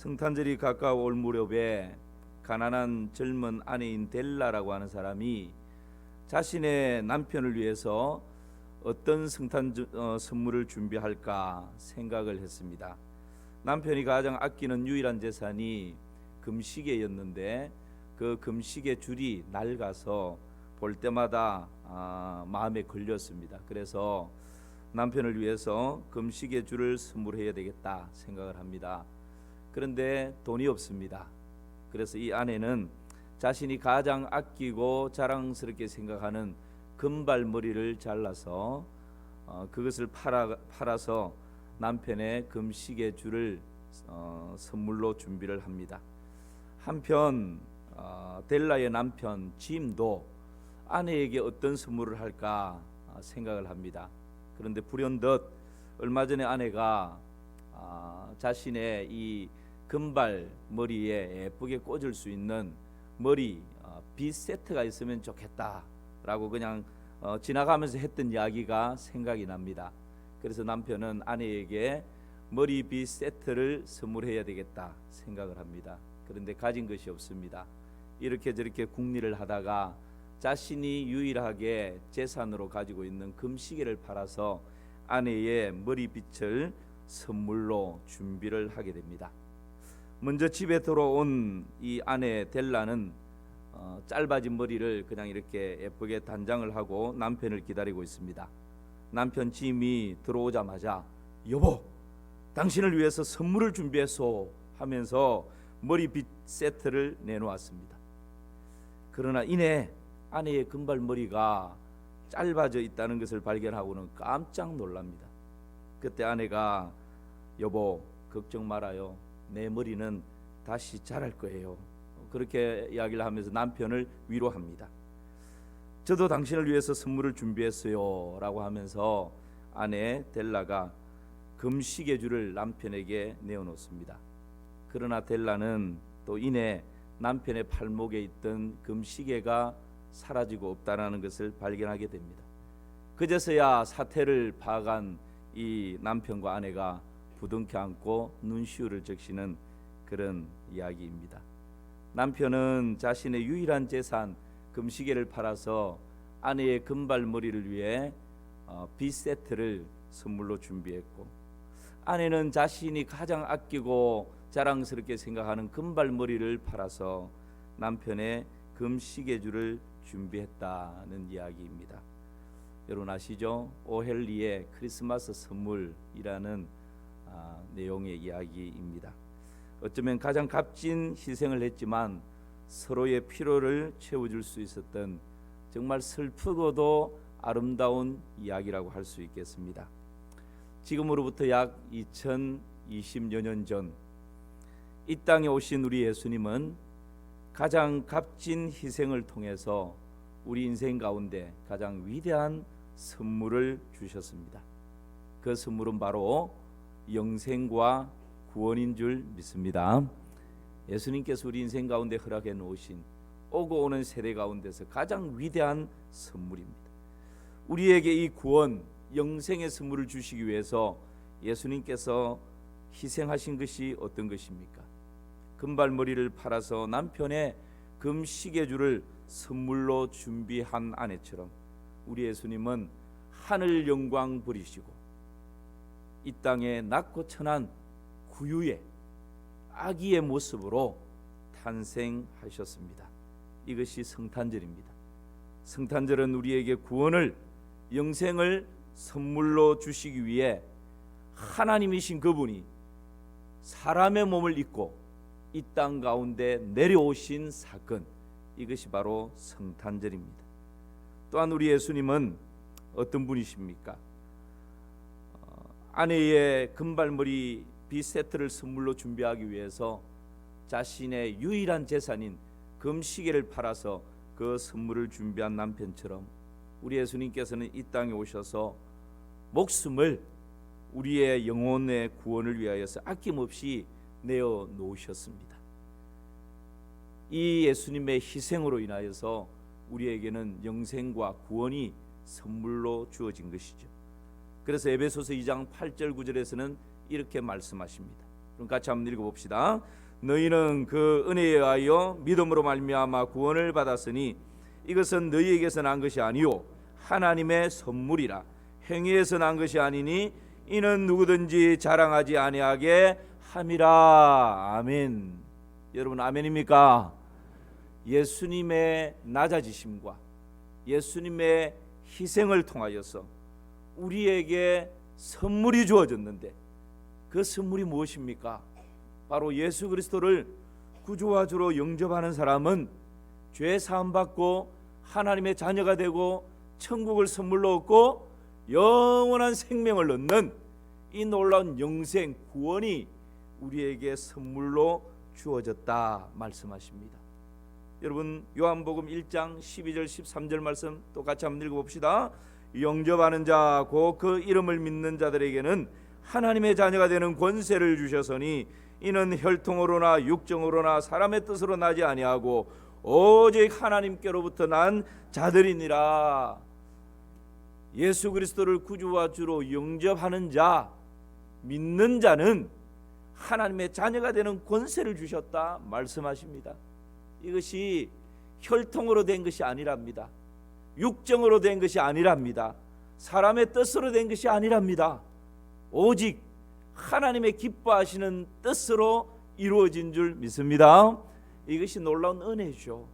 성탄절이 가까워올 무렵에 가난한 젊은 아내인 델라라고 하는 사람이 자신의 남편을 위해서 어떤 선물을 준비할까 생각을 했습니다. 남편이 가장 아끼는 유일한 재산이 금시계였는데 그 금시계 줄이 낡아서 볼 때마다 마음에 걸렸습니다. 그래서 남편을 위해서 금시계 줄을 선물해야 되겠다 생각을 합니다. 그런데 돈이 없습니다. 그래서 이 아내는 자신이 가장 아끼고 자랑스럽게 생각하는 금발머리를 잘라서 그것을 팔아서 남편의 금시계 줄을 선물로 준비를 합니다. 한편 델라의 남편 짐도 아내에게 어떤 선물을 할까 생각을 합니다. 그런데 불현듯 얼마 전에 아내가 자신의 이 금발 머리에 예쁘게 꽂을 수 있는 머리 빗 세트가 있으면 좋겠다라고 그냥 지나가면서 했던 이야기가 생각이 납니다. 그래서 남편은 아내에게 머리 빗 세트를 선물해야 되겠다 생각을 합니다. 그런데 가진 것이 없습니다. 이렇게 저렇게 궁리를 하다가 자신이 유일하게 재산으로 가지고 있는 금시계를 팔아서 아내의 머리빗을 선물로 준비를 하게 됩니다. 먼저 집에 들어온 이 아내 델라는 짧아진 머리를 그냥 이렇게 예쁘게 단장을 하고 남편을 기다리고 있습니다. 남편 짐이 들어오자마자 여보, 당신을 위해서 선물을 준비했소 하면서 머리빗 세트를 내놓았습니다. 그러나 이내 아내의 금발머리가 짧아져 있다는 것을 발견하고는 깜짝 놀랍니다. 그때 아내가 여보, 걱정 말아요. 내 머리는 다시 자랄 거예요. 그렇게 이야기를 하면서 남편을 위로합니다. 저도 당신을 위해서 선물을 준비했어요 라고 하면서 아내 델라가 금시계줄을 남편에게 내어놓습니다. 그러나 델라는 또 이내 남편의 팔목에 있던 금시계가 사라지고 없다는 것을 발견하게 됩니다. 그제서야 사태를 파악한 이 남편과 아내가 부둥켜 안고 눈시울을 적시는 그런 이야기입니다. 남편은 자신의 유일한 재산 금시계를 팔아서 아내의 금발머리를 위해 빗 세트를 선물로 준비했고, 아내는 자신이 가장 아끼고 자랑스럽게 생각하는 금발머리를 팔아서 남편의 금시계줄을 준비했다는 이야기입니다. 여러분 아시죠? 오헬리의 크리스마스 선물이라는 내용의 이야기입니다. 어쩌면 가장 값진 희생을 했지만 서로의 필요를 채워줄 수 있었던 정말 슬프고도 아름다운 이야기라고 할 수 있겠습니다. 지금으로부터 약 2020여 년 전 이 땅에 오신 우리 예수님은 가장 값진 희생을 통해서 우리 인생 가운데 가장 위대한 선물을 주셨습니다. 그 선물은 바로 영생과 구원인 줄 믿습니다. 예수님께서 우리 인생 가운데 허락해 놓으신 오고 오는 세대 가운데서 가장 위대한 선물입니다. 우리에게 이 구원, 영생의 선물을 주시기 위해서 예수님께서 희생하신 것이 어떤 것입니까? 금발머리를 팔아서 남편의 금시계줄을 선물로 준비한 아내처럼 우리 예수님은 하늘 영광 버리시고 이 땅에 낮고 천한 구유의 아기의 모습으로 탄생하셨습니다. 이것이 성탄절입니다. 성탄절은 우리에게 구원을, 영생을 선물로 주시기 위해 하나님이신 그분이 사람의 몸을 입고 이 땅 가운데 내려오신 사건, 이것이 바로 성탄절입니다. 또한 우리 예수님은 어떤 분이십니까? 아내의 금발머리 빗 세트를 선물로 준비하기 위해서 자신의 유일한 재산인 금시계를 팔아서 그 선물을 준비한 남편처럼 우리 예수님께서는 이 땅에 오셔서 목숨을 우리의 영혼의 구원을 위하여서 아낌없이 내어 놓으셨습니다. 이 예수님의 희생으로 인하여서 우리에게는 영생과 구원이 선물로 주어진 것이죠. 그래서 에베소서 2장 8절 9절에서는 이렇게 말씀하십니다. 그럼 같이 한번 읽어봅시다. 너희는 그 은혜에 의하여 믿음으로 말미암아 구원을 받았으니 이것은 너희에게서 난 것이 아니요 하나님의 선물이라. 행위에서 난 것이 아니니 이는 누구든지 자랑하지 아니하게 함이라. 아멘. 여러분 아멘입니까? 예수님의 낮아지심과 예수님의 희생을 통하여서 우리에게 선물이 주어졌는데 그 선물이 무엇입니까? 바로 예수 그리스도를 구주와 주로 영접하는 사람은 죄 사함 받고 하나님의 자녀가 되고 천국을 선물로 얻고 영원한 생명을 얻는 이 놀라운 영생 구원이 우리에게 선물로 주어졌다 말씀하십니다. 여러분 요한복음 1장 12절 13절 말씀 또 같이 한번 읽어봅시다. 영접하는 자 곧 그 이름을 믿는 자들에게는 하나님의 자녀가 되는 권세를 주셨으니 이는 혈통으로나 육정으로나 사람의 뜻으로 나지 아니하고 오직 하나님께로부터 난 자들이니라. 예수 그리스도를 구주와 주로 영접하는 자, 믿는 자는 하나님의 자녀가 되는 권세를 주셨다 말씀하십니다. 이것이 혈통으로 된 것이 아니랍니다. 육정으로 된 것이 아니랍니다. 사람의 뜻으로 된 것이 아니랍니다. 오직 하나님의 기뻐하시는 뜻으로 이루어진 줄 믿습니다. 이것이 놀라운 은혜죠.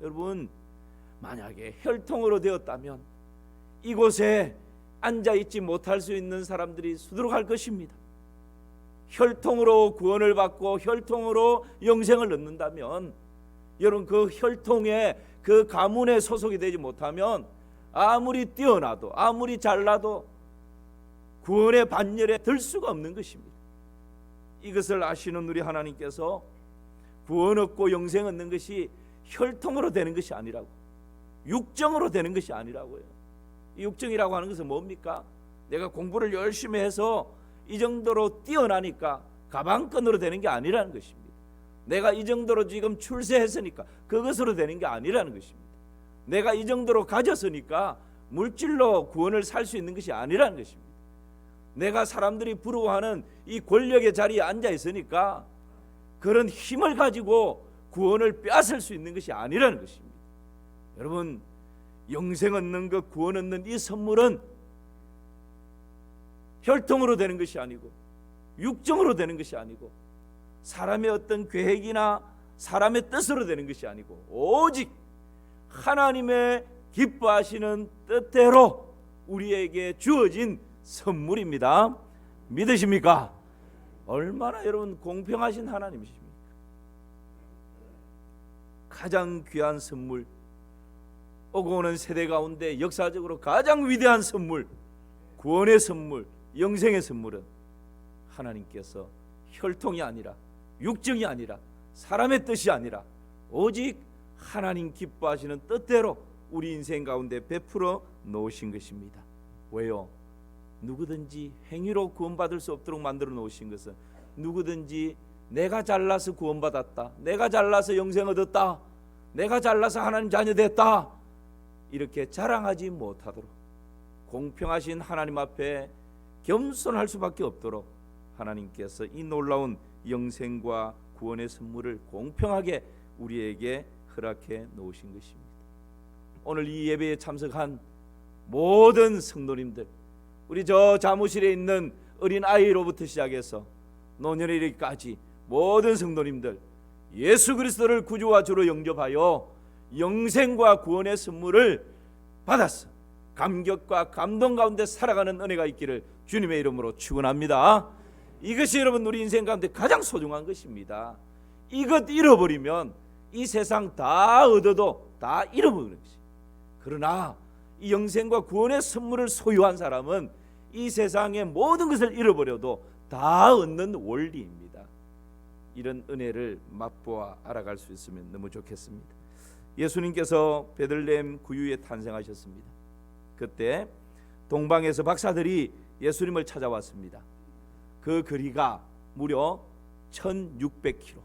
여러분 만약에 혈통으로 되었다면 이곳에 앉아있지 못할 수 있는 사람들이 수두룩할 것입니다. 혈통으로 구원을 받고 혈통으로 영생을 얻는다면 여러분 그 혈통에 그 가문에 소속이 되지 못하면 아무리 뛰어나도 아무리 잘나도 구원의 반열에 들 수가 없는 것입니다. 이것을 아시는 우리 하나님께서 구원 얻고 영생 얻는 것이 혈통으로 되는 것이 아니라고, 육정으로 되는 것이 아니라고요. 육정이라고 하는 것은 뭡니까? 내가 공부를 열심히 해서 이 정도로 뛰어나니까 가방끈으로 되는 게 아니라는 것입니다. 내가 이 정도로 지금 출세했으니까 그것으로 되는 게 아니라는 것입니다. 내가 이 정도로 가졌으니까 물질로 구원을 살 수 있는 것이 아니라는 것입니다. 내가 사람들이 부러워하는 이 권력의 자리에 앉아 있으니까 그런 힘을 가지고 구원을 빼앗을 수 있는 것이 아니라는 것입니다. 여러분 영생 얻는 것, 구원 얻는 이 선물은 혈통으로 되는 것이 아니고 육정으로 되는 것이 아니고 사람의 어떤 계획이나 사람의 뜻으로 되는 것이 아니고 오직 하나님의 기뻐하시는 뜻대로 우리에게 주어진 선물입니다. 믿으십니까? 얼마나 여러분 공평하신 하나님이십니까? 가장 귀한 선물, 오고 오는 세대 가운데 역사적으로 가장 위대한 선물, 구원의 선물, 영생의 선물은 하나님께서 혈통이 아니라 육정이 아니라 사람의 뜻이 아니라 오직 하나님 기뻐하시는 뜻대로 우리 인생 가운데 베풀어 놓으신 것입니다. 왜요? 누구든지 행위로 구원받을 수 없도록 만들어 놓으신 것은 누구든지 내가 잘나서 구원받았다, 내가 잘나서 영생 얻었다, 내가 잘나서 하나님 자녀 됐다 이렇게 자랑하지 못하도록 공평하신 하나님 앞에 겸손할 수밖에 없도록 하나님께서 이 놀라운 영생과 구원의 선물을 공평하게 우리에게 허락해 놓으신 것입니다. 오늘 이 예배에 참석한 모든 성도님들, 우리 저 사무실에 있는 어린 아이로부터 시작해서 노년에 이르기까지 모든 성도님들 예수 그리스도를 구주와 주로 영접하여 영생과 구원의 선물을 받았어 감격과 감동 가운데 살아가는 은혜가 있기를 주님의 이름으로 축원합니다. 이것이 여러분 우리 인생 가운데 가장 소중한 것입니다. 이것 잃어버리면 이 세상 다 얻어도 다 잃어버리는 것이. 그러나 이 영생과 구원의 선물을 소유한 사람은 이 세상의 모든 것을 잃어버려도 다 얻는 원리입니다. 이런 은혜를 맛보아 알아갈 수 있으면 너무 좋겠습니다. 예수님께서 베들레헴 구유에 탄생하셨습니다. 그때 동방에서 박사들이 예수님을 찾아왔습니다. 그 거리가 무려 1600km.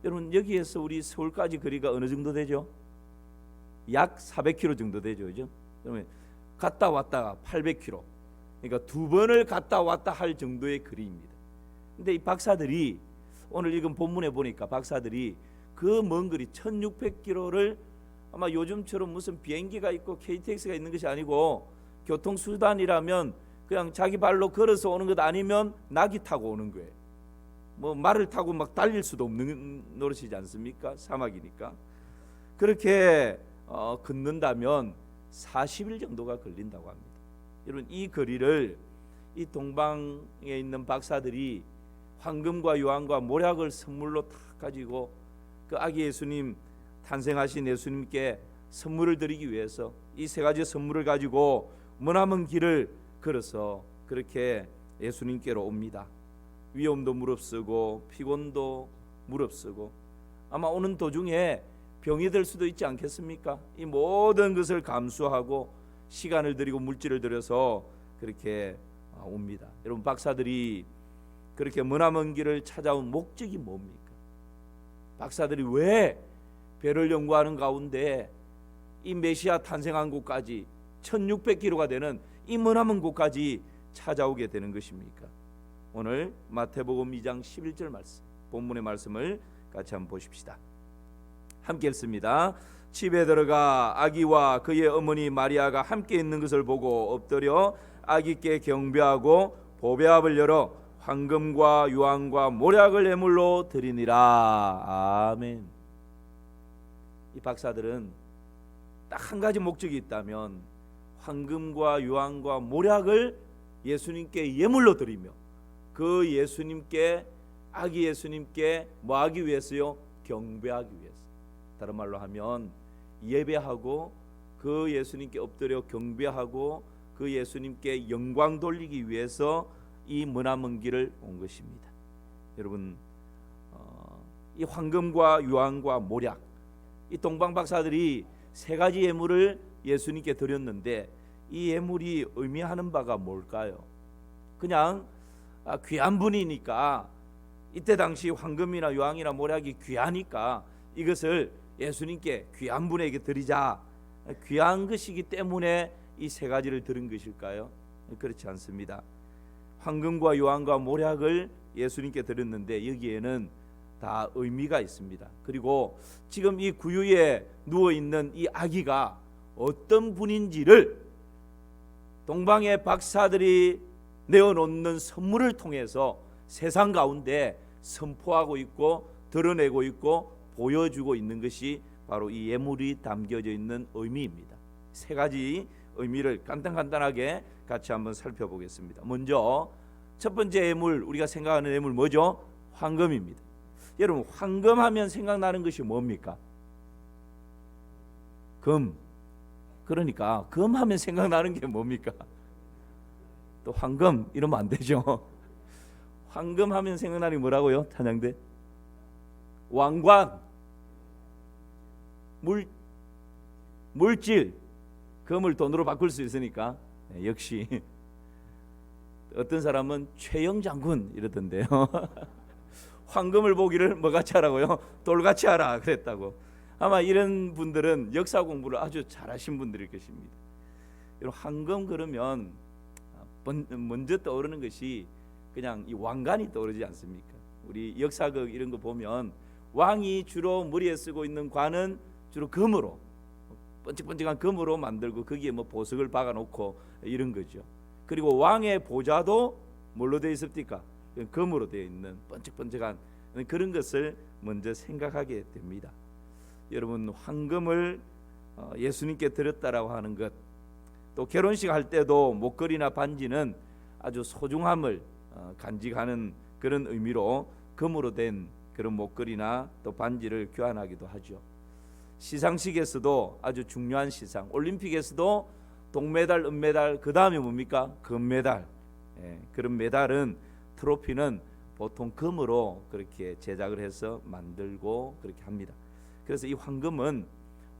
여러분 여기에서 우리 서울까지 거리가 어느 정도 되죠? 약 400km 정도 되죠. 그죠? 그러면 갔다 왔다가 800km. 그러니까 두 번을 갔다 왔다 할 정도의 거리입니다. 근데 이 박사들이 오늘 읽은 본문에 보니까 박사들이 그 먼 거리 1600km를 아마 요즘처럼 무슨 비행기가 있고 KTX가 있는 것이 아니고 교통수단이라면 그냥 자기 발로 걸어서 오는 것 아니면 낙이 타고 오는 거예요. 뭐 말을 타고 막 달릴 수도 없는 노릇이지 않습니까? 사막이니까. 그렇게 걷는다면 40일 정도가 걸린다고 합니다. 여러분, 이 거리를 이 동방에 있는 박사들이 황금과 유황과 모략을 선물로 다 가지고 그 아기 예수님, 탄생하신 예수님께 선물을 드리기 위해서 이 세 가지 선물을 가지고 머나먼 길을 걸어서 그렇게 예수님께로 옵니다. 위험도 무릅쓰고 피곤도 무릅쓰고 아마 오는 도중에 병이 들 수도 있지 않겠습니까? 이 모든 것을 감수하고 시간을 들이고 물질을 들여서 그렇게 옵니다. 여러분, 박사들이 그렇게 머나먼 길을 찾아온 목적이 뭡니까? 박사들이 왜 별을 연구하는 가운데 이 메시아 탄생한 곳까지 1600km가 되는 이 머나먼 곳까지 찾아오게 되는 것입니까? 오늘 마태복음 2장 11절 말씀, 본문의 말씀을 같이 한번 보십시다. 함께 읽습니다. 집에 들어가 아기와 그의 어머니 마리아가 함께 있는 것을 보고 엎드려 아기께 경배하고 보배압을 열어 황금과 유황과 모략을 예물로 드리니라. 아멘. 이 박사들은 딱 한 가지 목적이 있다면 황금과 유황과 모략을 예수님께 예물로 드리며 그 예수님께, 아기 예수님께 뭐 하기 위해서요? 경배하기 위해서. 다른 말로 하면 예배하고 그 예수님께 엎드려 경배하고 그 예수님께 영광 돌리기 위해서 이 머나먼 길을 온 것입니다. 여러분, 이 황금과 유황과 모략, 이 동방 박사들이 세 가지 예물을 예수님께 드렸는데 이 예물이 의미하는 바가 뭘까요? 그냥 귀한 분이니까, 이때 당시 황금이나 유황이나 모략이 귀하니까 이것을 예수님께 귀한 분에게 드리자, 귀한 것이기 때문에 이 세 가지를 들은 것일까요? 그렇지 않습니다. 황금과 유황과 모략을 예수님께 드렸는데 여기에는 다 의미가 있습니다. 그리고 지금 이 구유에 누워있는 이 아기가 어떤 분인지를 동방의 박사들이 내어놓는 선물을 통해서 세상 가운데 선포하고 있고 드러내고 있고 보여주고 있는 것이 바로 이 예물이 담겨져 있는 의미입니다. 세 가지 의미를 간단하게 같이 한번 살펴보겠습니다. 먼저 첫 번째 예물, 우리가 생각하는 예물 뭐죠? 황금입니다. 여러분, 황금하면 생각나는 것이 뭡니까? 금. 그러니까 금하면 생각나는 게 뭡니까? 또 황금 이러면 안 되죠. 황금하면 생각나는 게 뭐라고요? 찬양대? 왕관. 물질. 금을 돈으로 바꿀 수 있으니까. 역시 어떤 사람은 최영 장군 이러던데요. 황금을 보기를 뭐같이 하라고요? 돌같이 하라 그랬다고. 아마 이런 분들은 역사 공부를 아주 잘하신 분들일 것입니다. 여러분, 황금 그러면 먼저 떠오르는 것이 그냥 이 왕관이 떠오르지 않습니까? 우리 역사극 이런 거 보면 왕이 주로 머리에 쓰고 있는 관은 주로 금으로, 번쩍번쩍한 금으로 만들고 거기에 뭐 보석을 박아놓고 이런 거죠. 그리고 왕의 보좌도 뭘로 되어 있습니까? 금으로 되어 있는 번쩍번쩍한 그런 것을 먼저 생각하게 됩니다. 여러분, 황금을 예수님께 드렸다라고 하는 것, 또 결혼식 할 때도 목걸이나 반지는 아주 소중함을 간직하는 그런 의미로 금으로 된 그런 목걸이나 또 반지를 교환하기도 하죠. 시상식에서도 아주 중요한 시상, 올림픽에서도 동메달, 은메달, 그 다음에 뭡니까? 금메달. 그런 메달은, 트로피는 보통 금으로 그렇게 제작을 해서 만들고 그렇게 합니다. 그래서 이 황금은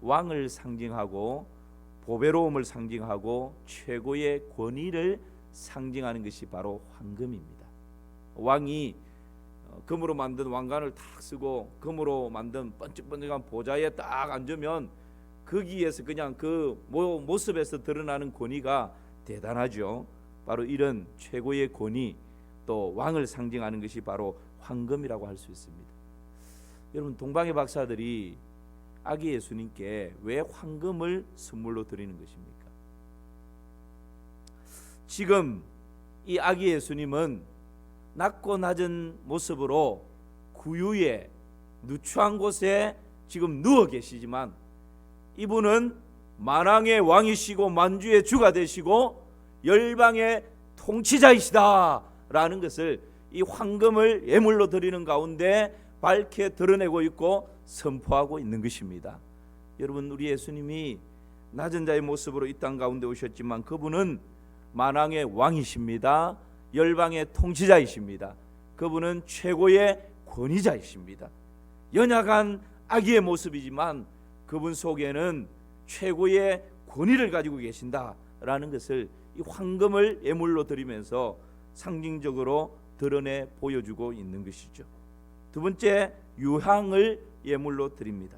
왕을 상징하고 보배로움을 상징하고 최고의 권위를 상징하는 것이 바로 황금입니다. 왕이 금으로 만든 왕관을 탁 쓰고 금으로 만든 번쩍번쩍한 보좌에 딱 앉으면 거기에서 그냥 그 모습에서 드러나는 권위가 대단하죠. 바로 이런 최고의 권위, 또 왕을 상징하는 것이 바로 황금이라고 할 수 있습니다. 여러분, 동방의 박사들이 아기 예수님께 왜 황금을 선물로 드리는 것입니까? 지금 이 아기 예수님은 낮고 낮은 모습으로 구유에 누추한 곳에 지금 누워 계시지만 이분은 만왕의 왕이시고 만주의 주가 되시고 열방의 통치자이시다라는 것을 이 황금을 예물로 드리는 가운데 밝게 드러내고 있고 선포하고 있는 것입니다. 여러분, 우리 예수님이 낮은 자의 모습으로 이 땅 가운데 오셨지만 그분은 만왕의 왕이십니다. 열방의 통치자이십니다. 그분은 최고의 권위자이십니다. 연약한 아기의 모습이지만 그분 속에는 최고의 권위를 가지고 계신다라는 것을 이 황금을 예물로 드리면서 상징적으로 드러내 보여주고 있는 것이죠. 두 번째, 유향을 예물로 드립니다.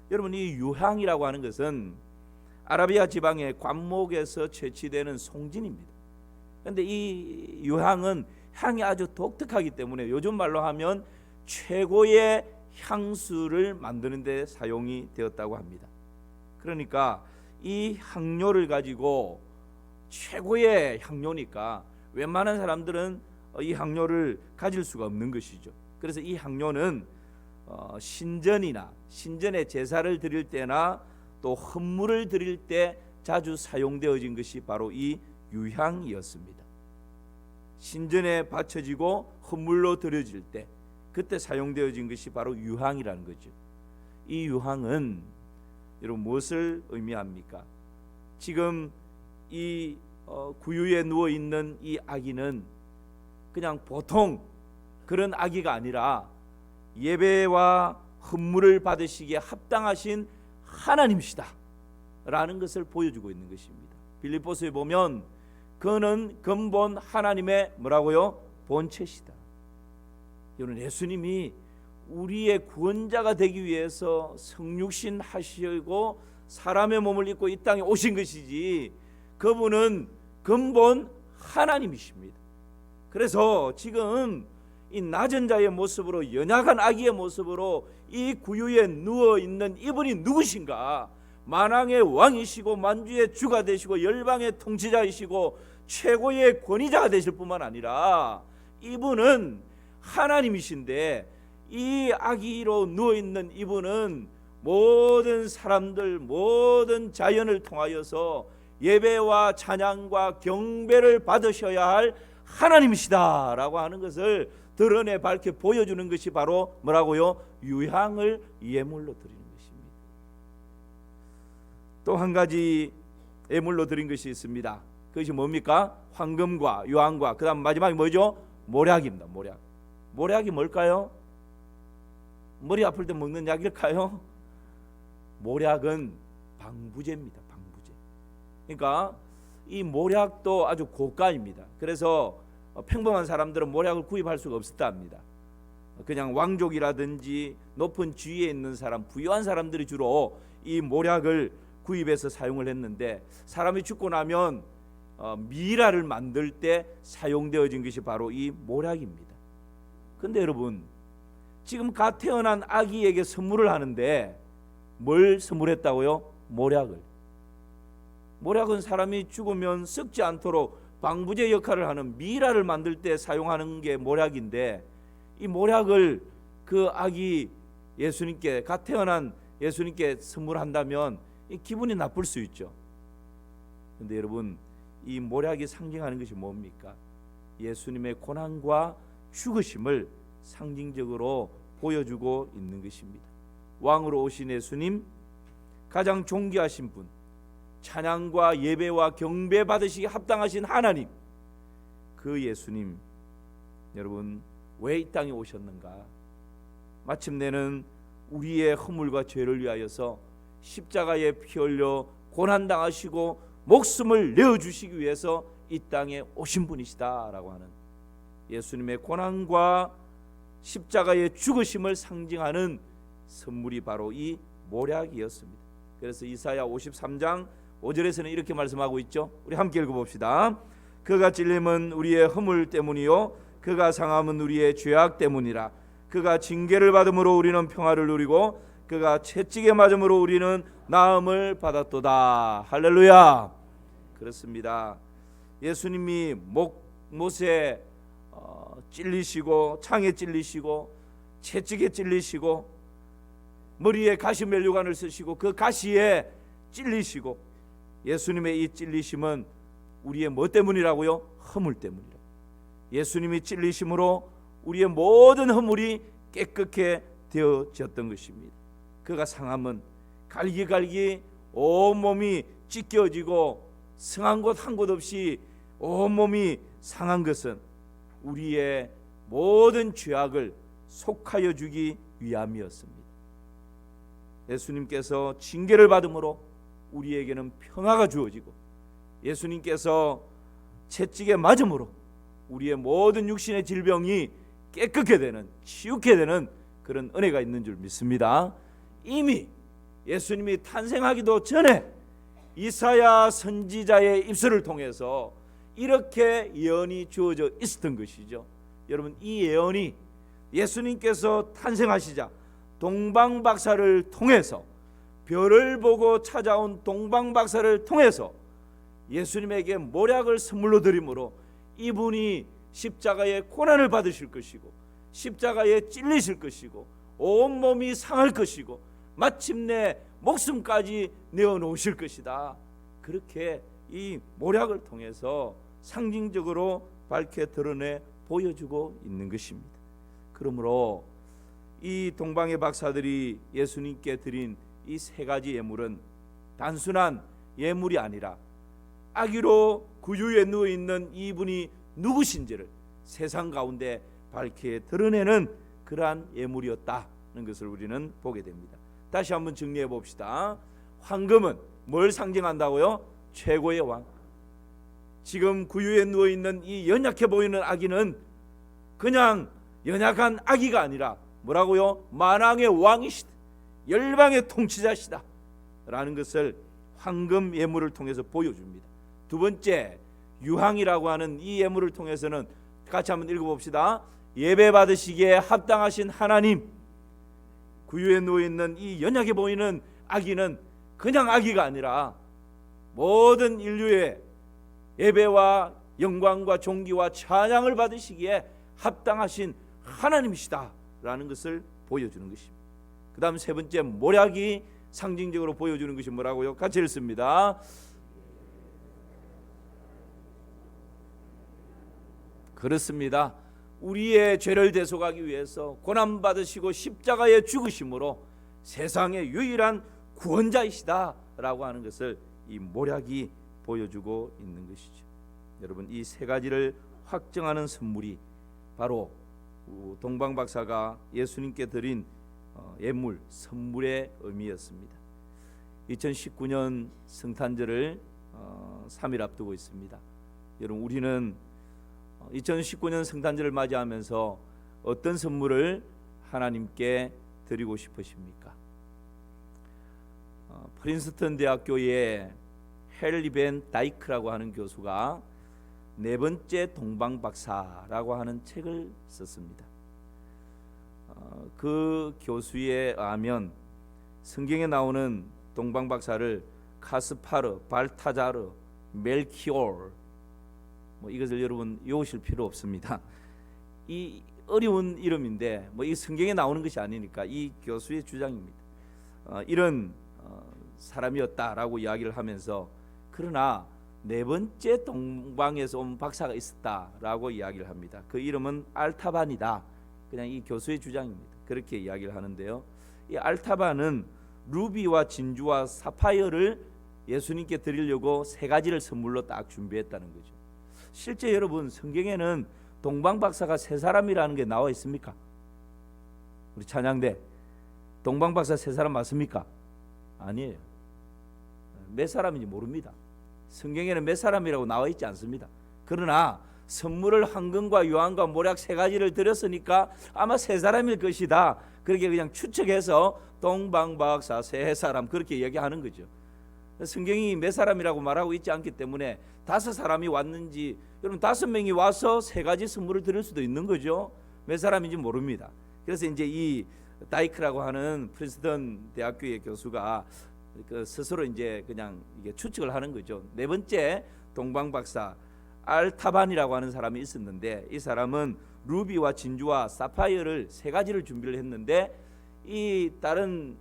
여러분, 이 유향이라고 하는 것은 아라비아 지방의 관목에서 채취되는 송진입니다. 그런데 이 유향은 향이 아주 독특하기 때문에 요즘 말로 하면 최고의 향수를 만드는 데 사용이 되었다고 합니다. 그러니까 이 향료를 가지고 최고의 향료니까 웬만한 사람들은 이 향료를 가질 수가 없는 것이죠. 그래서 이 향료는 신전에 제사를 드릴 때나 또 헌물을 드릴 때 자주 사용되어진 것이 바로 이 유향이었습니다. 신전에 바쳐지고 헌물로 드려질 때 그때 사용되어진 것이 바로 유향이라는 거죠. 이 유향은 여러분 무엇을 의미합니까? 지금 이 구유에 누워 있는 이 아기는 그냥 보통 그런 아기가 아니라 예배와 헌물을 받으시기에 합당하신 하나님이시다 라는 것을 보여주고 있는 것입니다. 빌립보서에 보면 그는 근본 하나님의 뭐라고요? 본체시다. 여러분, 예수님이 우리의 구원자가 되기 위해서 성육신 하시고 사람의 몸을 입고 이 땅에 오신 것이지 그분은 근본 하나님이십니다. 그래서 지금 이 낮은 자의 모습으로 연약한 아기의 모습으로 이 구유에 누워 있는 이분이 누구신가? 만왕의 왕이시고 만주의 주가 되시고 열방의 통치자이시고 최고의 권위자가 되실 뿐만 아니라 이분은 하나님이신데 이 아기로 누워 있는 이분은 모든 사람들 모든 자연을 통하여서 예배와 찬양과 경배를 받으셔야 할 하나님이시다라고 하는 것을 드러내 밝게 보여주는 것이 바로 뭐라고요? 유향을 예물로 드리는 것입니다. 또 한 가지 예물로 드린 것이 있습니다. 그것이 뭡니까? 황금과 유향과 그 다음 마지막이 뭐죠? 모략입니다. 모략이 뭘까요? 머리 아플 때 먹는 약일까요? 모략은 방부제입니다. 방부제. 그러니까 이 모략도 아주 고가입니다. 그래서 평범한 사람들은 모략을 구입할 수가 없었다 합니다. 그냥 왕족이라든지 높은 지위에 있는 사람, 부유한 사람들이 주로 이 모략을 구입해서 사용을 했는데 사람이 죽고 나면 미라를 만들 때 사용되어진 것이 바로 이 모략입니다. 그런데 여러분, 지금 갓 태어난 아기에게 선물을 하는데 뭘 선물했다고요? 모략을. 모략은 사람이 죽으면 썩지 않도록 방부제 역할을 하는 미라를 만들 때 사용하는 게 모략인데 이 모략을 그 아기 예수님께 갓 태어난 예수님께 선물한다면 기분이 나쁠 수 있죠. 그런데 여러분, 이 모략이 상징하는 것이 뭡니까? 예수님의 고난과 죽으심을 상징적으로 보여주고 있는 것입니다. 왕으로 오신 예수님, 가장 존귀하신 분, 찬양과 예배와 경배 받으시기 합당하신 하나님, 그 예수님, 여러분 왜 이 땅에 오셨는가? 마침내는 우리의 허물과 죄를 위하여서 십자가에 피 흘려 고난당하시고 목숨을 내어주시기 위해서 이 땅에 오신 분이시다라고 하는 예수님의 고난과 십자가의 죽으심을 상징하는 선물이 바로 이 모략이었습니다. 그래서 이사야 53장 5절에서는 이렇게 말씀하고 있죠. 우리 함께 읽어봅시다. 그가 찔림은 우리의 허물 때문이요 그가 상함은 우리의 죄악 때문이라. 그가 징계를 받음으로 우리는 평화를 누리고 그가 채찍에 맞음으로 우리는 나음을 받았도다. 할렐루야. 그렇습니다. 예수님이 못에 찔리시고 창에 찔리시고 채찍에 찔리시고 머리에 가시 면류관을 쓰시고 그 가시에 찔리시고, 예수님의 이 찔리심은 우리의 뭐 때문이라고요? 허물 때문이라. 예수님이 찔리심으로 우리의 모든 허물이 깨끗게 되어졌던 것입니다. 그가 상함은 갈기갈기 온몸이 찢겨지고 성한 곳 한 곳 없이 온몸이 상한 것은 우리의 모든 죄악을 속하여 주기 위함이었습니다. 예수님께서 징계를 받음으로 우리에게는 평화가 주어지고, 예수님께서 채찍에 맞음으로 우리의 모든 육신의 질병이 깨끗게 되는, 치유케 되는 그런 은혜가 있는 줄 믿습니다. 이미 예수님이 탄생하기도 전에 이사야 선지자의 입술을 통해서 이렇게 예언이 주어져 있었던 것이죠. 여러분, 이 예언이 예수님께서 탄생하시자 동방박사를 통해서, 별을 보고 찾아온 동방박사를 통해서 예수님에게 모략을 선물로 드림으로 이분이 십자가의 고난을 받으실 것이고 십자가에 찔리실 것이고 온몸이 상할 것이고 마침내 목숨까지 내어놓으실 것이다. 그렇게 이 모략을 통해서 상징적으로 밝게 드러내 보여주고 있는 것입니다. 그러므로 이 동방의 박사들이 예수님께 드린 이 세 가지 예물은 단순한 예물이 아니라 아기로 구유에 누워 있는 이분이 누구신지를 세상 가운데 밝게 드러내는 그러한 예물이었다는 것을 우리는 보게 됩니다. 다시 한번 정리해 봅시다. 황금은 뭘 상징한다고요? 최고의 왕. 지금 구유에 누워 있는 이 연약해 보이는 아기는 그냥 연약한 아기가 아니라 뭐라고요? 만왕의 왕이시다, 열방의 통치자시다 라는 것을 황금 예물을 통해서 보여줍니다. 두 번째, 유황이라고 하는 이 예물을 통해서는 같이 한번 읽어봅시다. 예배 받으시기에 합당하신 하나님. 구유에 누워있는 이 연약해 보이는 아기는 그냥 아기가 아니라 모든 인류의 예배와 영광과 존귀와 찬양을 받으시기에 합당하신 하나님이시다 라는 것을 보여주는 것입니다. 그 다음 세 번째, 모략이 상징적으로 보여주는 것이 뭐라고요? 같이 읽습니다. 그렇습니다. 우리의 죄를 대속하기 위해서 고난받으시고 십자가에 죽으심으로 세상의 유일한 구원자이시다 라고 하는 것을 이 모략이 보여주고 있는 것이죠. 여러분, 이 세 가지를 확증하는 선물이 바로 동방박사가 예수님께 드린 예물, 선물의 의미였습니다. 2019년 성탄절을 3일 앞두고 있습니다. 여러분, 우리는 2019년 성탄절을 맞이하면서 어떤 선물을 하나님께 드리고 싶으십니까? 프린스턴 대학교의 헨리 벤 다이크라고 하는 교수가 네 번째 동방박사라고 하는 책을 썼습니다. 그 교수에 의하면 성경에 나오는 동방박사를 카스파르, 발타자르, 멜키올, 이것을 여러분 외우실 필요 없습니다. 이 어려운 이름인데 이 성경에 나오는 것이 아니니까 이 교수의 주장입니다. 이런 사람이었다라고 이야기를 하면서, 그러나 네 번째 동방에서 온 박사가 있었다라고 이야기를 합니다. 그 이름은 알타반이다. 그냥 이 교수의 주장입니다. 그렇게 이야기를 하는데요. 이 알타반은 루비와 진주와 사파이어를 예수님께 드리려고 세 가지를 선물로 딱 준비했다는 거죠. 실제 여러분, 성경에는 동방박사가 세 사람이라는 게 나와 있습니까? 우리 찬양대 동방박사 세 사람 맞습니까? 아니에요. 몇 사람인지 모릅니다. 성경에는 몇 사람이라고 나와 있지 않습니다. 그러나 선물을 황금과 유황과 모략 세 가지를 드렸으니까 아마 세 사람일 것이다. 그렇게 그냥 추측해서 동방박사 세 사람 그렇게 얘기하는 거죠. 성경이 몇 사람이라고 말하고 있지 않기 때문에 5사람이 왔는지, 여러분 5명이 와서 3가지 선물을 드릴 수도 있는 거죠. 몇 사람인지 모릅니다. 그래서 이제 이 다이크라고 하는 프린스턴 대학교의 교수가 스스로 이제 그냥 이게 추측을 하는 거죠. 4번째 동방 박사 알타반이라고 하는 사람이 있었는데, 이 사람은 루비와 진주와 사파이어를 3가지를 준비를 했는데, 이 다른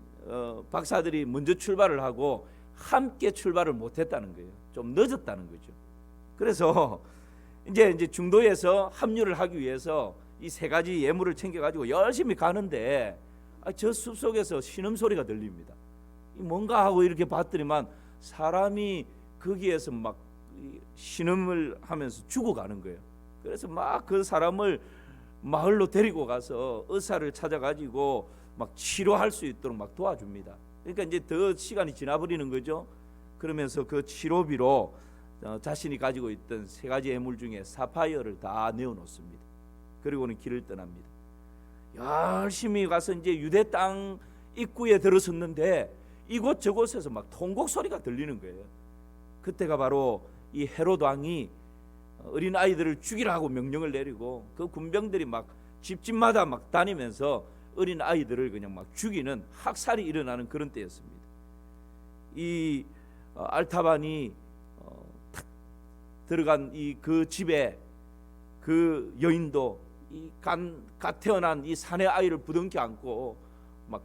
박사들이 먼저 출발을 하고 함께 출발을 못했다는 거예요. 좀 늦었다는 거죠. 그래서 이제 중도에서 합류를 하기 위해서 이 3가지 예물을 챙겨가지고 열심히 가는데, 저 숲속에서 신음소리가 들립니다. 뭔가 하고 이렇게 봤더니만 사람이 거기에서 막 신음을 하면서 죽어가는 거예요. 그래서 막 그 사람을 마을로 데리고 가서 의사를 찾아가지고 막 치료할 수 있도록 막 도와줍니다. 그러니까 이제 더 시간이 지나버리는 거죠. 그러면서 그 치료비로 자신이 가지고 있던 3가지 예물 중에 사파이어를 다 내어놓습니다. 그리고는 길을 떠납니다. 열심히 가서 이제 유대 땅 입구에 들어섰는데, 이곳저곳에서 막 통곡 소리가 들리는 거예요. 그때가 바로 이 헤롯 왕이 어린 아이들을 죽이라고 명령을 내리고, 그 군병들이 막 집집마다 막 다니면서 어린 아이들을 그냥 막 죽이는 학살이 일어나는 그런 때였습니다. 이 알타반이 들어간 그 집에 그 여인도 이 갓 태어난 이 사내 아이를 부둥켜 안고 막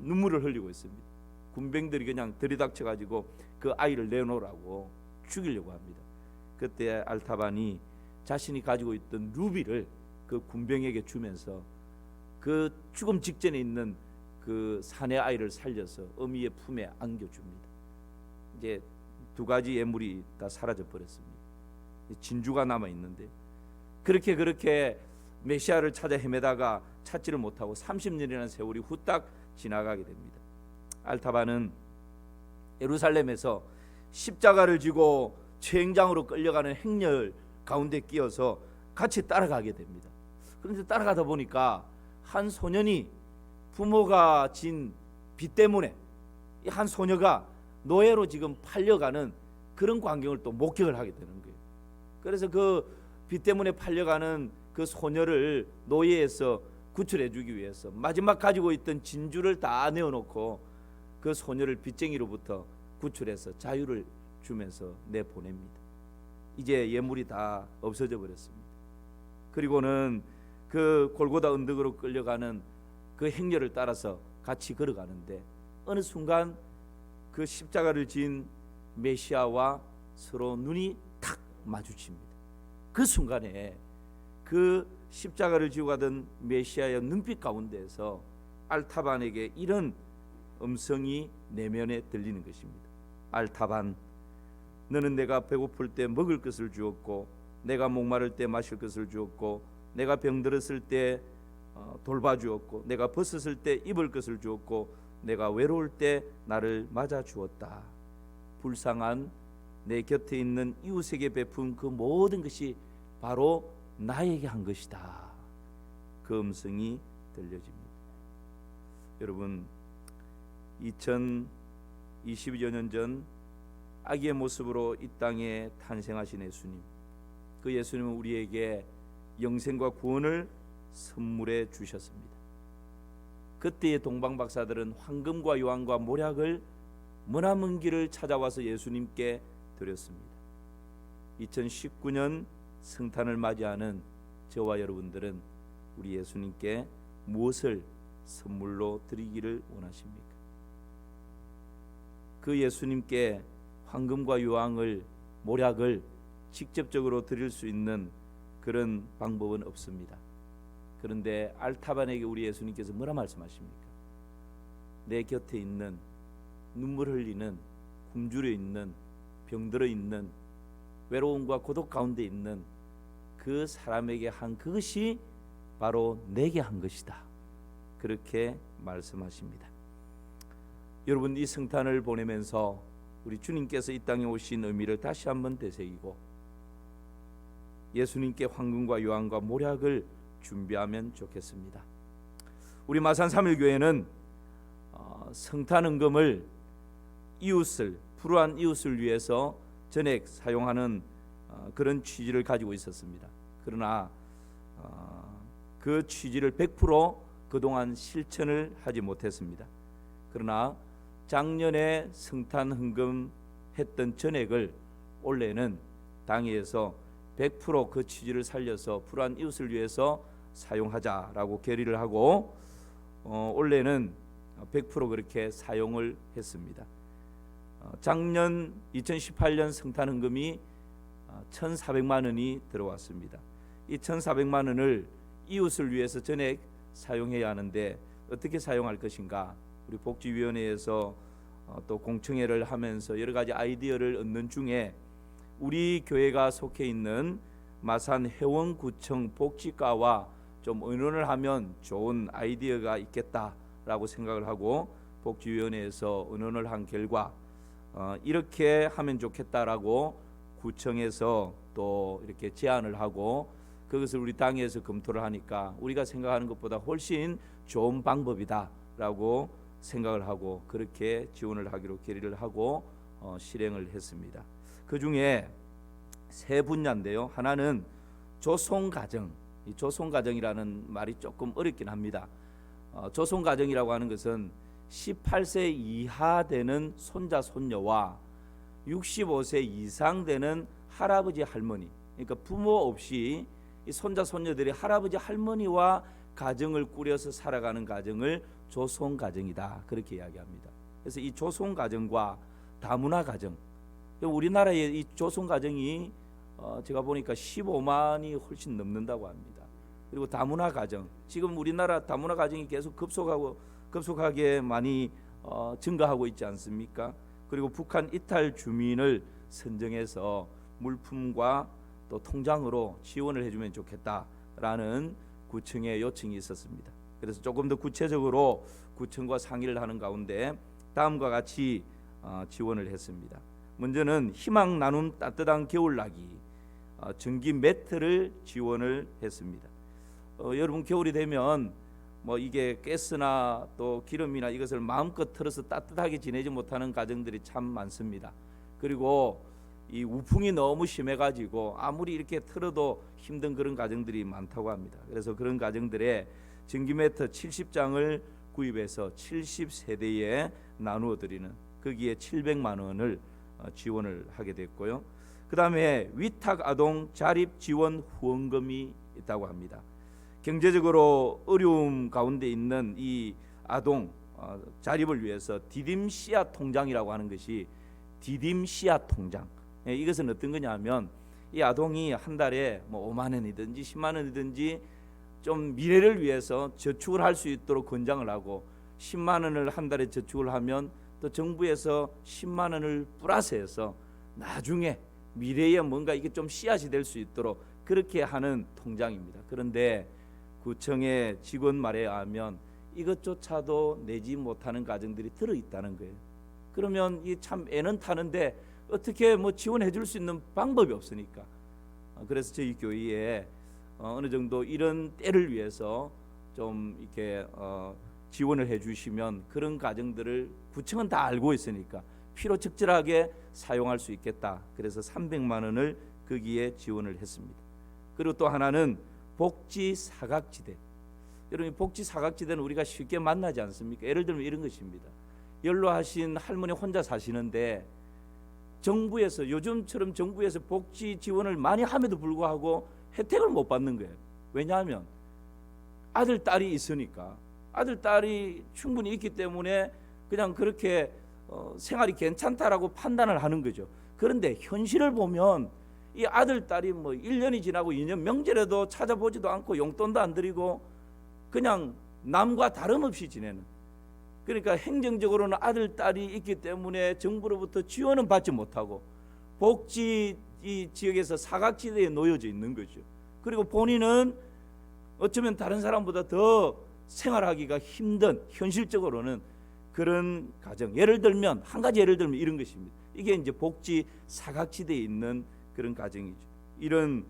눈물을 흘리고 있습니다. 군병들이 그냥 들이닥쳐 가지고 그 아이를 내놓으라고 죽이려고 합니다. 그때 알타반이 자신이 가지고 있던 루비를 그 군병에게 주면서 그 죽음 직전에 있는 그 사내 아이를 살려서 어미의 품에 안겨줍니다. 이제 2가지 예물이 다 사라져 버렸습니다. 진주가 남아 있는데, 그렇게 메시아를 찾아 헤매다가 찾지를 못하고 30년이라는 세월이 후딱 지나가게 됩니다. 알타반은 예루살렘에서 십자가를 지고 최행장으로 끌려가는 행렬 가운데 끼어서 같이 따라가게 됩니다. 그런데 따라가다 보니까 한 소년이 부모가 진 빚 때문에 이 한 소녀가 노예로 지금 팔려가는 그런 광경을 또 목격을 하게 되는 거예요. 그래서 그 빚 때문에 팔려가는 그 소녀를 노예에서 구출해 주기 위해서 마지막 가지고 있던 진주를 다 내어놓고 그 소녀를 빚쟁이로부터 구출해서 자유를 주면서 내보냅니다. 이제 예물이 다 없어져 버렸습니다. 그리고는 그 골고다 언덕으로 끌려가는 그 행렬을 따라서 같이 걸어가는데, 어느 순간 그 십자가를 진 메시아와 서로 눈이 탁 마주칩니다. 그 순간에 그 십자가를 지고 가던 메시아의 눈빛 가운데에서 알타반에게 이런 음성이 내면에 들리는 것입니다. 알타반, 너는 내가 배고플 때 먹을 것을 주었고, 내가 목마를 때 마실 것을 주었고, 내가 병들었을 때 돌봐주었고, 내가 벗었을 때 입을 것을 주었고, 내가 외로울 때 나를 맞아 주었다. 불쌍한 내 곁에 있는 이웃에게 베푼 그 모든 것이 바로 나에게 한 것이다. 그 음성이 들려집니다. 여러분, 2020여 년 전 아기의 모습으로 이 땅에 탄생하신 예수님, 그 예수님은 우리에게 영생과 구원을 선물해 주셨습니다. 그때의 동방박사들은 황금과 유황과 모략을 머나먼 길을 찾아와서 예수님께 드렸습니다. 2019년 성탄을 맞이하는 저와 여러분들은 우리 예수님께 무엇을 선물로 드리기를 원하십니까? 그 예수님께 황금과 유황을, 모략을 직접적으로 드릴 수 있는 그런 방법은 없습니다. 그런데 알타반에게 우리 예수님께서 뭐라 말씀하십니까? 내 곁에 있는, 눈물 흘리는, 굶주려 있는, 병들어 있는, 외로움과 고독 가운데 있는 그 사람에게 한 그것이 바로 내게 한 것이다. 그렇게 말씀하십니다. 여러분, 이 성탄을 보내면서 우리 주님께서 이 땅에 오신 의미를 다시 한번 되새기고 예수님께 황금과 유황과 모략을 준비하면 좋겠습니다. 우리 마산 3일교회는 성탄 헌금을 이웃을, 불우한 이웃을 위해서 전액 사용하는 그런 취지를 가지고 있었습니다. 그러나 그 취지를 100% 그동안 실천을 하지 못했습니다. 그러나 작년에 성탄 헌금했던 전액을 올해는 당회에서 100% 그 취지를 살려서 불우한 이웃을 위해서 사용하자라고 결의를 하고 올해는 100% 그렇게 사용을 했습니다. 작년 2018년 성탄 헌금이 1,400만 원이 들어왔습니다. 이 1,400만 원을 이웃을 위해서 전액 사용해야 하는데 어떻게 사용할 것인가? 우리 복지위원회에서 또 공청회를 하면서 여러 가지 아이디어를 얻는 중에 우리 교회가 속해 있는 마산 해원구청 복지과와 좀 의논을 하면 좋은 아이디어가 있겠다라고 생각을 하고 복지위원회에서 의논을 한 결과 이렇게 하면 좋겠다라고 구청에서 또 이렇게 제안을 하고 그것을 우리 당에서 검토를 하니까 우리가 생각하는 것보다 훨씬 좋은 방법이다라고 생각을 하고 그렇게 지원을 하기로 결의를 하고 실행을 했습니다. 그 중에 세 분야인데요. 하나는 조손가정. 이 조손가정이라는 말이 조금 어렵긴 합니다. 조손가정이라고 하는 것은 18세 이하 되는 손자 손녀와 65세 이상 되는 할아버지 할머니, 그러니까 부모 없이 이 손자 손녀들이 할아버지 할머니와 가정을 꾸려서 살아가는 가정을 조손가정이다 그렇게 이야기합니다. 그래서 이 조손가정과 다문화 가정, 우리나라의 이 조손가정이 제가 보니까 15만이 훨씬 넘는다고 합니다. 그리고 다문화 가정, 지금 우리나라 다문화 가정이 계속 급속하게 많이 증가하고 있지 않습니까? 그리고 북한 이탈 주민을 선정해서 물품과 또 통장으로 지원을 해주면 좋겠다라는 구청의 요청이 있었습니다. 그래서 조금 더 구체적으로 구청과 상의를 하는 가운데 다음과 같이 지원을 했습니다. 먼저는 희망 나눔 따뜻한 겨울나기 전기 매트를 지원을 했습니다. 여러분 겨울이 되면 뭐 이게 가스나 또 기름이나 이것을 마음껏 틀어서 따뜻하게 지내지 못하는 가정들이 참 많습니다. 그리고 이 우풍이 너무 심해가지고 아무리 이렇게 틀어도 힘든 그런 가정들이 많다고 합니다. 그래서 그런 가정들의 전기 매트 70장을 구입해서 70세대에 나누어 드리는 거기에 700만 원을 지원을 하게 됐고요. 그 다음에 위탁 아동 자립 지원 후원금이 있다고 합니다. 경제적으로 어려움 가운데 있는 이 아동 자립을 위해서 디딤 씨앗 통장이라고 하는 것이 디딤 씨앗 통장. 이것은 어떤 거냐면 이 아동이 한 달에 뭐 5만 원이든지 10만 원이든지 좀 미래를 위해서 저축을 할 수 있도록 권장을 하고 10만 원을 한 달에 저축을 하면 또 정부에서 10만 원을 플러스해서 나중에 미래에 뭔가 이게 좀 씨앗이 될 수 있도록 그렇게 하는 통장입니다. 그런데 구청의 직원 말에 의하면 이것조차도 내지 못하는 가정들이 들어있다는 거예요. 그러면 이 참 애는 타는데 어떻게 뭐 지원해 줄 수 있는 방법이 없으니까 그래서 저희 교회에 어느 정도 이런 때를 위해서 좀 이렇게 지원을 해 주시면 그런 가정들을 구청은 다 알고 있으니까 필요적절하게 사용할 수 있겠다. 그래서 300만 원을 거기에 지원을 했습니다. 그리고 또 하나는 복지 사각지대. 여러분 복지 사각지대는 우리가 쉽게 만나지 않습니까? 예를 들면 이런 것입니다. 연로하신 할머니 혼자 사시는데 정부에서 요즘처럼 정부에서 복지 지원을 많이 함에도 불구하고 혜택을 못 받는 거예요. 왜냐하면 아들 딸이 있으니까 아들 딸이 충분히 있기 때문에 그냥 그렇게 생활이 괜찮다라고 판단을 하는 거죠. 그런데 현실을 보면 이 아들 딸이 뭐 1년이 지나고 2년 명절에도 찾아보지도 않고 용돈도 안 드리고 그냥 남과 다름없이 지내는, 그러니까 행정적으로는 아들 딸이 있기 때문에 정부로부터 지원은 받지 못하고 복지 이 지역에서 사각지대에 놓여져 있는 거죠. 그리고 본인은 어쩌면 다른 사람보다 더 생활하기가 힘든, 현실적으로는 그런 가정. 예를 들면 한 가지 예를 들면 이런 것입니다. 이게 이제 복지 사각지대에 있는 그런 가정이죠. 이런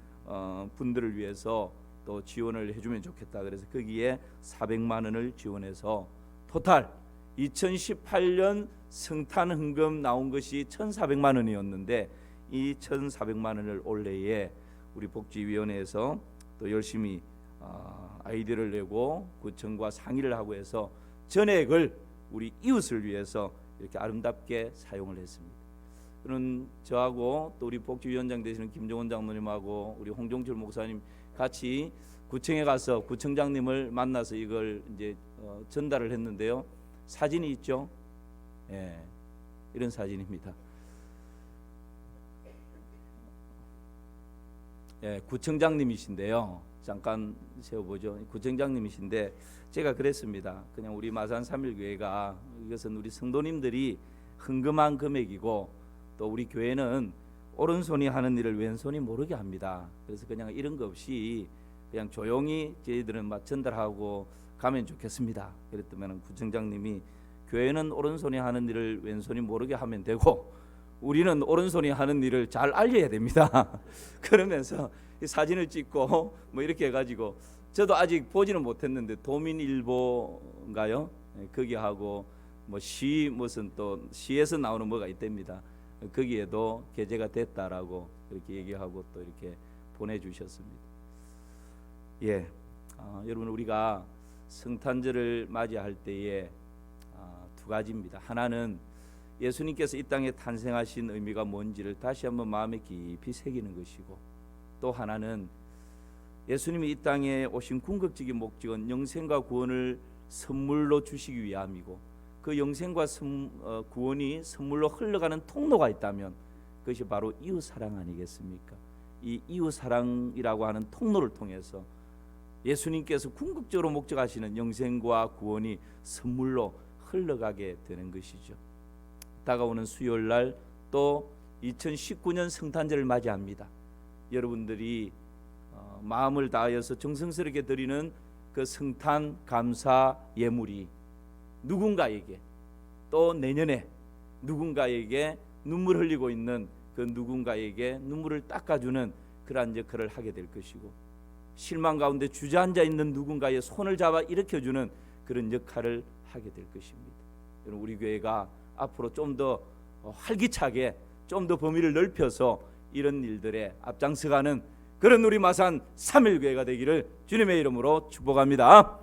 분들을 위해서 또 지원을 해주면 좋겠다. 그래서 거기에 400만 원을 지원해서 토탈 2018년 성탄 헌금 나온 것이 1,400만 원이었는데 이 1,400만 원을 올해에 우리 복지위원회에서 또 열심히 아이디어를 내고 구청과 상의를 하고 해서 전액을 우리 이웃을 위해서 이렇게 아름답게 사용을 했습니다. 그는 저하고 또 우리 복지위원장 되시는 김종원 장로님하고 우리 홍종철 목사님 같이 구청에 가서 구청장님을 만나서 이걸 이제 전달을 했는데요. 사진이 있죠. 예, 이런 사진입니다. 예, 구청장님이신데요. 잠깐 세워보죠. 구청장님이신데 제가 그랬습니다. 그냥 우리 마산 3.1교회가 이것은 우리 성도님들이 헌금한 금액이고 또 우리 교회는 오른손이 하는 일을 왼손이 모르게 합니다. 그래서 그냥 이런 거 없이 그냥 조용히 저희들은 막 전달하고 가면 좋겠습니다. 그랬더니 구청장님이 교회는 오른손이 하는 일을 왼손이 모르게 하면 되고 우리는 오른손이 하는 일을 잘 알려야 됩니다. 그러면서 이 사진을 찍고 뭐 이렇게 해가지고 저도 아직 보지는 못했는데 도민일보인가요? 거기 하고 뭐 시 무슨 또 시에서 나오는 뭐가 있답니다. 거기에도 게재가 됐다라고 이렇게 얘기하고 또 이렇게 보내주셨습니다. 예, 여러분 우리가 성탄절을 맞이할 때에 두 가지입니다. 하나는 예수님께서 이 땅에 탄생하신 의미가 뭔지를 다시 한번 마음에 깊이 새기는 것이고 또 하나는 예수님이 이 땅에 오신 궁극적인 목적은 영생과 구원을 선물로 주시기 위함이고 그 영생과 구원이 선물로 흘러가는 통로가 있다면 그것이 바로 이웃사랑 아니겠습니까? 이 이웃사랑이라고 하는 통로를 통해서 예수님께서 궁극적으로 목적하시는 영생과 구원이 선물로 흘러가게 되는 것이죠. 다가오는 수요일날 또 2019년 성탄절을 맞이합니다. 여러분들이 마음을 다하여서 정성스럽게 드리는 그 성탄 감사 예물이 누군가에게 또 내년에 누군가에게 눈물 흘리고 있는 그 누군가에게 눈물을 닦아주는 그러한 역할을 하게 될 것이고 실망 가운데 주저앉아 있는 누군가의 손을 잡아 일으켜주는 그런 역할을 하게 될 것입니다. 여러분 우리 교회가 앞으로 좀 더 활기차게 좀 더 범위를 넓혀서 이런 일들에 앞장서가는 그런 우리 마산 3.1교회가 되기를 주님의 이름으로 축복합니다.